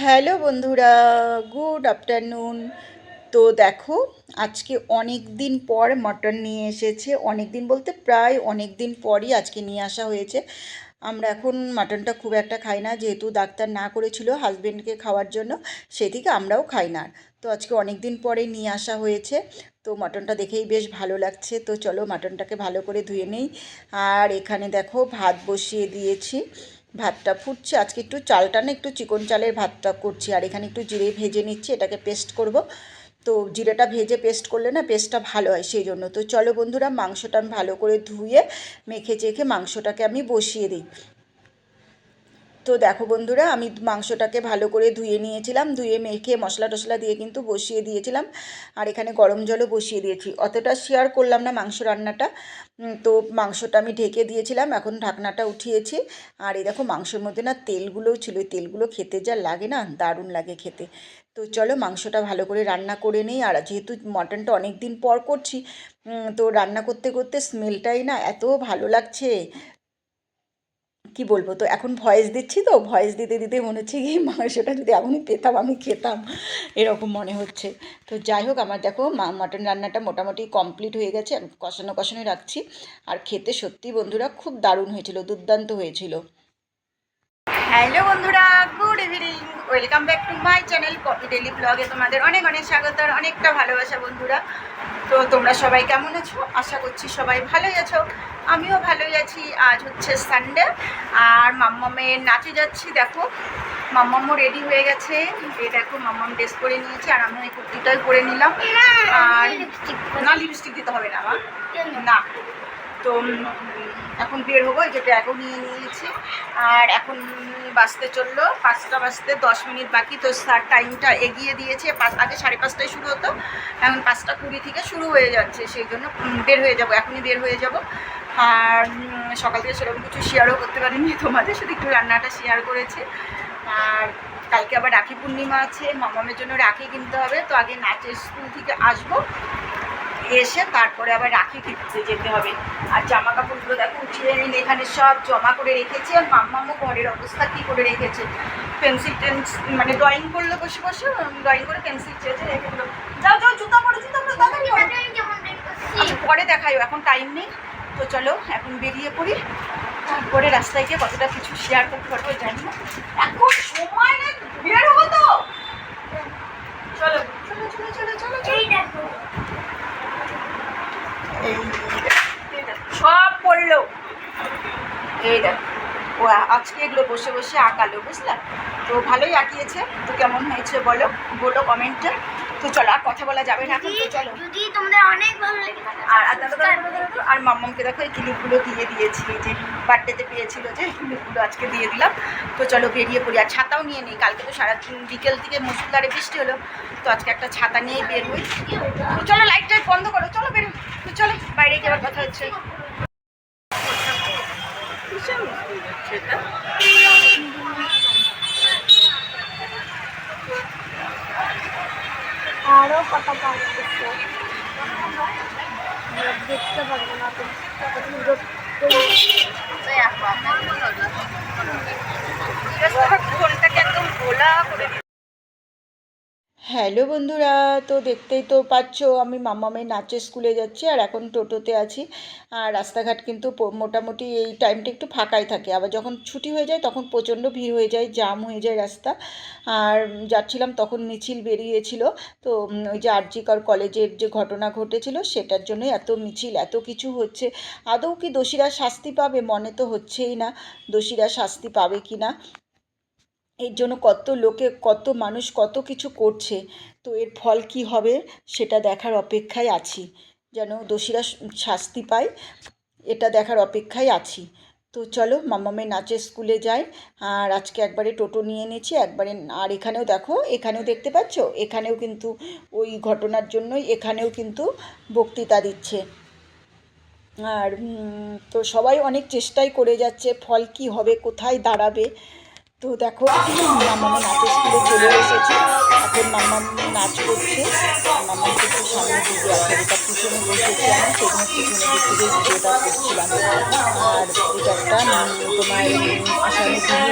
Hello বন্ধুরা, good afternoon. তো দেখো, আজকে অনেক দিন পর মটন নিয়ে এসেছে। অনেক দিন বলতে প্রায় অনেক দিন পরই আজকে নিয়ে আসা হয়েছে। আমরা এখন মাটনটা খুব একটা খাই না, যেহেতু ডাক্তার না করেছিল হাজবেন্ডকে খাওয়ার জন্য, সেই থেকে আমরাও খাই না। তো আজকে অনেক দিন পরে নিয়ে আসা হয়েছে। তো মাটনটা দেখেই বেশ ভালো লাগছে। তো চলো মাটনটাকে ভালো করে ধুয়ে নেই। আর এখানে দেখো ভাত বসিয়ে দিয়েছি, ভাতটা ফুটছে। আজকে একটু চালটা না, একটু চিকন চালের ভাতটা করছি। আর এখানে একটু জিরে ভেজে নিচ্ছি, এটাকে পেস্ট করব। তো জিরেটা ভেজে পেস্ট করলে না পেস্টটা ভালো হয়, সেই জন্য। তো চলো বন্ধুরা, মাংসটা আমি ভালো করে ধুয়ে মেখে চেখে মাংসটাকে আমি বসিয়ে দিই। তো দেখো বন্ধুরা, আমি মাংসটাকে ভালো করে ধুয়ে নিয়েছিলাম, ধুয়ে মেখে মশলা টশলা দিয়ে কিন্তু বসিয়ে দিয়েছিলাম। আর এখানে গরম জলও বসিয়ে দিয়েছি। অতটা শেয়ার করলাম না মাংস রান্নাটা। তো মাংসটা আমি ঢেকে দিয়েছিলাম, এখন ঢাকনাটা উঠিয়েছি। আর এই দেখো, মাংসের মধ্যে না তেলগুলোও ছিল, ওই তেলগুলো খেতে যা লাগে না, দারুণ লাগে খেতে। তো চলো মাংসটা ভালো করে রান্না করে নিই। আর যেহেতু মটনটা অনেক দিন পর করছি, তো রান্না করতে করতে স্মেলটাই না এত ভালো লাগছে, কি বলবো। তো এখন ভয়েস দিচ্ছি, তো ভয়েস দিতে দিতে মনে হচ্ছে কি মাংসটা যদি এখনই পেতাম আমি খেতাম, এরকম মনে হচ্ছে। তো যাই হোক, আমার দেখো মাটন রান্নাটা মোটামুটি কমপ্লিট হয়ে গেছে। আমি কষানো কষানো রাখছি। আর খেতে সত্যি বন্ধুরা খুব দারুণ হয়েছিল, দুর্দান্ত হয়েছিল। হ্যালো বন্ধুরা, good evening. Welcome back to my channel Poppy daily ব্লগে তোমাদের অনেক অনেক স্বাগত আর অনেকটা ভালোবাসা বন্ধুরা। তো তোমরা সবাই কেমন আছো? আশা করছি সবাই ভালোই আছো, আমিও ভালোই আছি। আজ হচ্ছে সানডে, আর মাম্মামের নাচে যাচ্ছি। দেখো মাম্মামও রেডি হয়ে গেছে। এই দেখো মাম্মাম ড্রেস পরে নিয়েছি, আর আমি এই কুর্তিটাই পরে নিলাম। আর না, লিপস্টিক দিতে হবে না আমার, না। তো এখন বের হবো, এই যে ব্যাগও নিয়ে নিয়েছি। আর এখন বাজতে চললো 5টা বাজতে 10 মিনিট বাকি। তো স্যার টাইমটা এগিয়ে দিয়েছে, আগে 5:30টায় শুরু হতো, এখন 5টা 20 থেকে শুরু হয়ে যাচ্ছে। সেই জন্য বের হয়ে যাব, এখনই বের হয়ে যাব। আর সকাল থেকে সেরকম কিছু শেয়ারও করতে পারিনি তোমাদের, শুধু একটু রান্নাটা শেয়ার করেছি। আর কালকে আবার রাখি পূর্ণিমা আছে, মামামের জন্য রাখি কিনতে হবে। তো আগে নাচের স্কুল থেকে আসবো, এসে তারপরে আবার রাখি কিনতে যেতে হবে। আর জামা কাপড়গুলো দেখো উঠিয়ে এখানে সব জমা করে রেখেছি। আর মাম্মামও ঘরের অবস্থা কী করে রেখেছে, পেন্সিল মানে ড্রয়িং করলো বসে বসে, ড্রয়িং করে পেন্সিল চেয়েছে রেখে দিল। যাও যাও, জুতা পরে তাড়াতাড়ি। আচ্ছা পরে দেখাইও, এখন টাইম নেই। তো চলো এখন বেরিয়ে পড়ি, তারপরে রাস্তায় গিয়ে কতটা কিছু শেয়ার করতে পারবো জানি না, এখন সময় নেই, বের হবো তো। চলো চলো চলো চলো চলো চলো। সব পড়লো, এই দেখ। ও আজকে এগুলো বসে বসে আঁকালো, বুঝলাম। তো ভালোই আঁকিয়েছে। তো কেমন হয়েছে বলো বলো কমেন্টে। তো চলো, আর কথা বলা যাবে না এখন। তো চলো, যদি তোমাদের অনেক ভালো লাগে আর মাম্মামকে দেখো এই ক্লিপগুলো দিয়ে দিয়েছি, যে বার্থডেতে পেয়েছিল, যে ক্লিপগুলো আজকে দিয়ে দিলাম। তো চলো বেরিয়ে পড়ি। আর ছাতাও নিয়ে নিই, কালকে তো সারাদিন বিকেল থেকে মুষলধারে বৃষ্টি হলো, তো আজকে একটা ছাতা নিয়েই বের হই। তো চলো লাইট টাইট বন্ধ করো, চলো বেরো। তো চলো বাইরে গিয়ে আবার কথা হচ্ছে। আরো কথা পাচ্ছে দেখতে পারবো না ফোনটাকে একদম গোলা করে। হ্যালো বন্ধুরা, তো দেখতেই তো পাচ্ছ আমি মাম্মামের নাচের স্কুলে যাচ্ছি, আর এখন টোটোতে আছি। আর রাস্তাঘাট কিন্তু মোটামুটি এই টাইমটা একটু ফাঁকাই থাকে, আবার যখন ছুটি হয়ে যায় তখন প্রচণ্ড ভিড় হয়ে যায়, জাম হয়ে যায় রাস্তা। আর যাচ্ছিলাম তখন মিছিল বেরিয়েছিল। তো ওই যে আরজি কর কলেজের যে ঘটনা ঘটেছিল সেটার জন্যই এত মিছিল, এত কিছু হচ্ছে। আদৌ কি দোষীরা শাস্তি পাবে? মনে তো হচ্ছেই না দোষীরা শাস্তি পাবে কি না। এর জন্য কত লোকে, কত মানুষ কত কিছু করছে। তো এর ফল কি হবে সেটা দেখার অপেক্ষায় আছি, যেন দোষীরা শাস্তি পায়, এটা দেখার অপেক্ষায় আছি। তো চলো মাম্মামের নাচের স্কুলে যাই। আর আজকে একবারে টোটো নিয়ে নিয়েছি একবারে। আর এখানেও দেখো, এখানেও দেখতে পাচ্ছ, এখানেও কিন্তু ওই ঘটনার জন্যই এখানেও কিন্তু বক্তৃতা দিচ্ছে। আর তো সবাই অনেক চেষ্টাই করে যাচ্ছে, ফল কি হবে, কোথায় দাঁড়াবে। তো দেখো মাম্মাম নাচের স্কুলে চলে এসেছে, এখন মাম্মাম নাচ করছে। মাম্মামকে একটু সামনে দিকে আছে, যেটা পিছনে বসেছি আমি, সেখানে পিছনে দিক থেকে ভিডিওটা করছিলাম। আর এটা একটা তোমার আসামি দিদি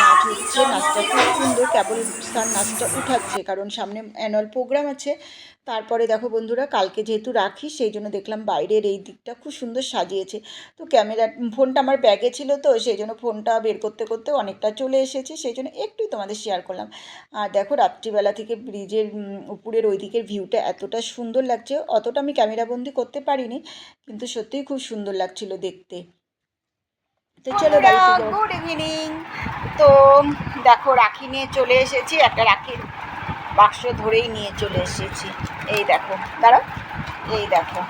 নাচ হচ্ছে, নাচটা খুব সুন্দর। কেবল স্যার নাচটা উঠাচ্ছে কারণ সামনে অ্যানুয়াল প্রোগ্রাম আছে। তারপরে দেখো বন্ধুরা, কালকে যেহেতু রাখি সেই জন্য দেখলাম বাইরের এই দিকটা খুব সুন্দর সাজিয়েছে। তো ক্যামেরা ফোনটা আমার ব্যাগে ছিল, তো সেই জন্য ফোনটা বের করতে করতে অনেকটা চলে এসেছি, সেই জন্য একটুই তোমাদের শেয়ার করলাম। আর দেখো রাত্রিবেলা থেকে ব্রিজের উপরের ওই দিকের ভিউটা এতটা সুন্দর লাগছে, অতটা আমি ক্যামেরাবন্দি করতে পারিনি, কিন্তু সত্যিই খুব সুন্দর লাগছিল দেখতে। তো চলো বাড়িতে যাও। Good evening. তো দেখো রাখি নিয়ে চলে এসেছি, একটা রাখির বাক্স ধরেই নিয়ে চলে এসেছি। এই দেখো, দাঁড়াও, এই দেখো।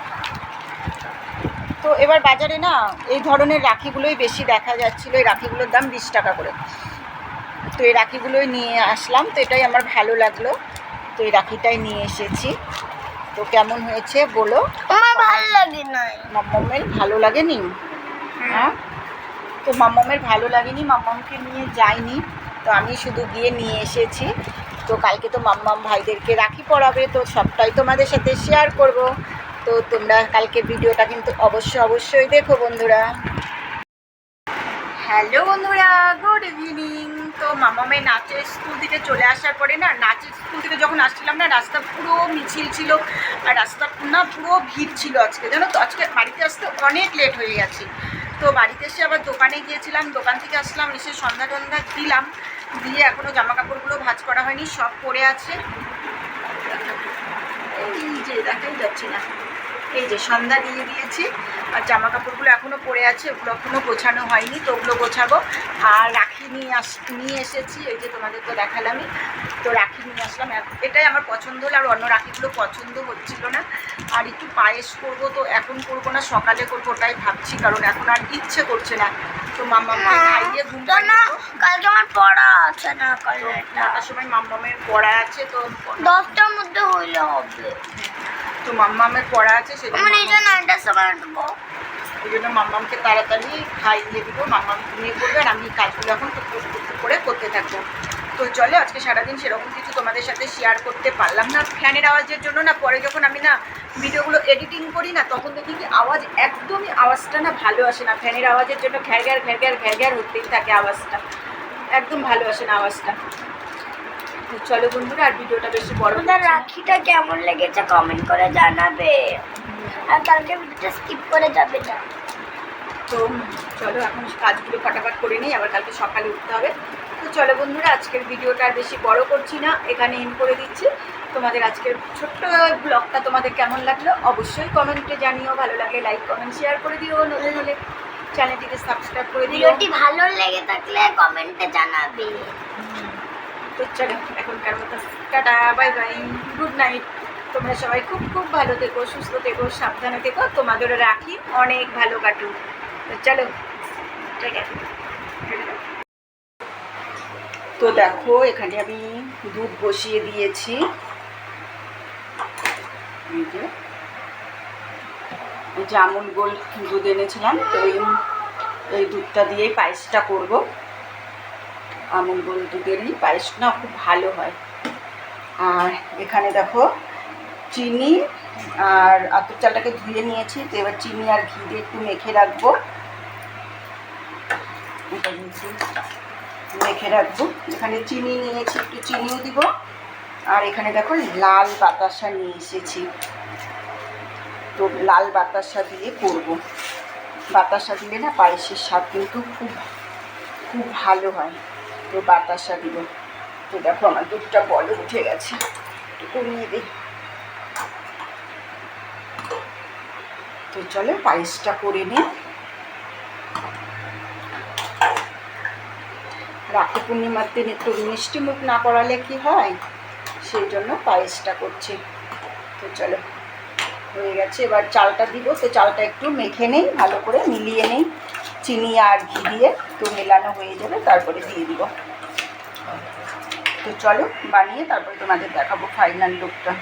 তো এবার বাজারে না এই ধরনের রাখিগুলোই বেশি দেখা যাচ্ছিলো। এই রাখিগুলোর দাম 20 টাকা করে। তো এই রাখিগুলোই নিয়ে আসলাম, তো এটাই আমার ভালো লাগলো, তো এই রাখিটাই নিয়ে এসেছি। তো কেমন হয়েছে বলো? আমার ভালো লাগে না। মাম্মামের ভালো লাগেনি? হ্যাঁ, তো মাম্মামের ভালো লাগেনি, মাম্মামকে নিয়ে যাইনি, তো আমি শুধু গিয়ে নিয়ে এসেছি। তো কালকে তো মাম্মাম ভাইদেরকে রাখি পরাবে, তো সবটাই তোমাদের সাথে শেয়ার করব। তো তোমরা কালকে ভিডিওটা কিন্তু অবশ্যই দেখো বন্ধুরা। হ্যালো বন্ধুরা, গুড ইভিনিং। তো মামামের নাচের স্কুল থেকে চলে আসার পরে না, নাচের স্কুল থেকে যখন আসছিলাম না, রাস্তা পুরো মিছিল ছিল, আর রাস্তা না পুরো ভিড় ছিল আজকে, জানো তো। আজকে বাড়িতে আসতে অনেক লেট হয়ে গেছে। তো বাড়িতে এসে আবার দোকানে গিয়েছিলাম, দোকান থেকে আসলাম, এসে সন্ধ্যা টন্ধা দিলাম, দিয়ে এখনও জামা কাপড়গুলো ভাঁজ করা হয়নি, সব পড়ে আছে। এই যে দেখাই যাচ্ছে না, এই যে সন্ধ্যা দিয়ে দিয়েছি, আর জামা কাপড়গুলো এখনও পড়ে আছে, ওগুলো এখনও গোছানো হয়নি, তো ওগুলো গোছাবো। আর রাখি নিয়ে এসেছি, এই যে তোমাদের তো দেখালামই। তো রাখি নিয়ে আসলাম, এটাই আমার পছন্দ হলো, আর অন্য রাখিগুলো পছন্দ হচ্ছিল না। আর একটু পায়েস করবো, তো এখন করবো না, সকালে করবো, ওটাই ভাবছি, কারণ এখন আর ইচ্ছে করছে না। তো মাম্মামকে খাইয়ে ঘুম পাড়িয়ে দেবো। কালকে আমার পড়া আছে না, কালকে 9টার সময় মাম্মামের পড়া আছে, তো 10টার মধ্যে হইলে হবে। তো মাম্মামের পড়া আছে, মানে এই জন্য 9টার সময় উঠবো। ওই জন্য মাম্মামকে তাড়াতাড়ি খাইয়ে দেবো, মাম্মাম ঘুমিয়ে পড়বে, আর আমি কাজগুলো এখন করে করতে থাকবো। তো চলো, আজকে সারাদিন সেরকম কিছু তোমাদের সাথে শেয়ার করতে পারলাম না, ফ্যানের আওয়াজের জন্য না। পরে যখন আমি না ভিডিওগুলো এডিটিং করি না, তখন দেখি কি আওয়াজটা না ভালো আসে না, ফ্যানের আওয়াজের জন্য ঘ্যার হতেই থাকে আওয়াজটা, একদম ভালো আসে না আওয়াজটা। তো চলো বন্ধুরা, আর ভিডিওটা বেশি বড়, রাখিটা কেমন লেগেছে কমেন্ট করে জানাবে, আর কালকে ভিডিওটা স্কিপ করে যাবে না। তো চলো এখন কাজগুলো ফটাফট করে নিই, আবার কালকে সকালে উঠতে হবে। তো চলো বন্ধুরা, আজকের ভিডিওটা আর বেশি বড় করছি না, এখানে এন্ড করে দিচ্ছি। তোমাদের আজকের ছোট্ট ব্লগটা তোমাদের কেমন লাগলো অবশ্যই কমেন্টে জানিও, ভালো লাগলে লাইক কমেন্ট শেয়ার করে দিও, নতুন হলে চ্যানেলটিকে সাবস্ক্রাইব করে দিও। ভিডিওটি ভালো লেগে থাকলে কমেন্টে জানাবে। তো চলো এখনকার মতো tata, bye bye, good night. তোমরা সবাই খুব খুব ভালো থেকো, সুস্থ থেকো, সাবধানে থেকো, তোমাদেরও রাখি অনেক ভালো কাটুক। তো চলো, ঠিক আছে। তো দেখো এখানে আমি দুধ বসিয়ে দিয়েছি, এই যে আমুল গোল্ড দুধ এনেছিলাম, তো এই দুধটা দিয়েই পায়েসটা করব। আমুল গোল্ড দুধেরই পায়েস না খুব ভালো হয়। আর এখানে দেখো চিনি আর আতপ চালটাকে ধুয়ে নিয়েছি, তো এবার চিনি আর ঘি দিয়ে একটু মেখে রাখবো, এখানে চিনি নিয়েছি, একটু চিনিও দিব। আর এখানে দেখো লাল বাতাসা নিয়ে এসেছি, তো লাল বাতাসা দিয়ে করব। বাতাসা দিলে না পায়েসের স্বাদ কিন্তু খুব খুব ভালো হয়, তো বাতাসা দিব। তো দেখো আমার দুধটা বলে উঠে গেছে, একটু কমিয়ে দিই। তো চলো পায়েসটা করে নিই। রাখি পূর্ণিমার দিন একটু মিষ্টি মুখ না করালে কি হয়, সেই জন্য পায়েসটা করছি। তো চলো হয়ে গেছে, এবার চালটা দিব। তো চালটা একটু মেখে নেই, ভালো করে মিলিয়ে নেই চিনি আর ঘি দিয়ে, তো মেলানো হয়ে যাবে, তারপরে দিয়ে দিব। তো চলো বানিয়ে তারপরে তোমাদের দেখাবো ফাইনাল লুকটা।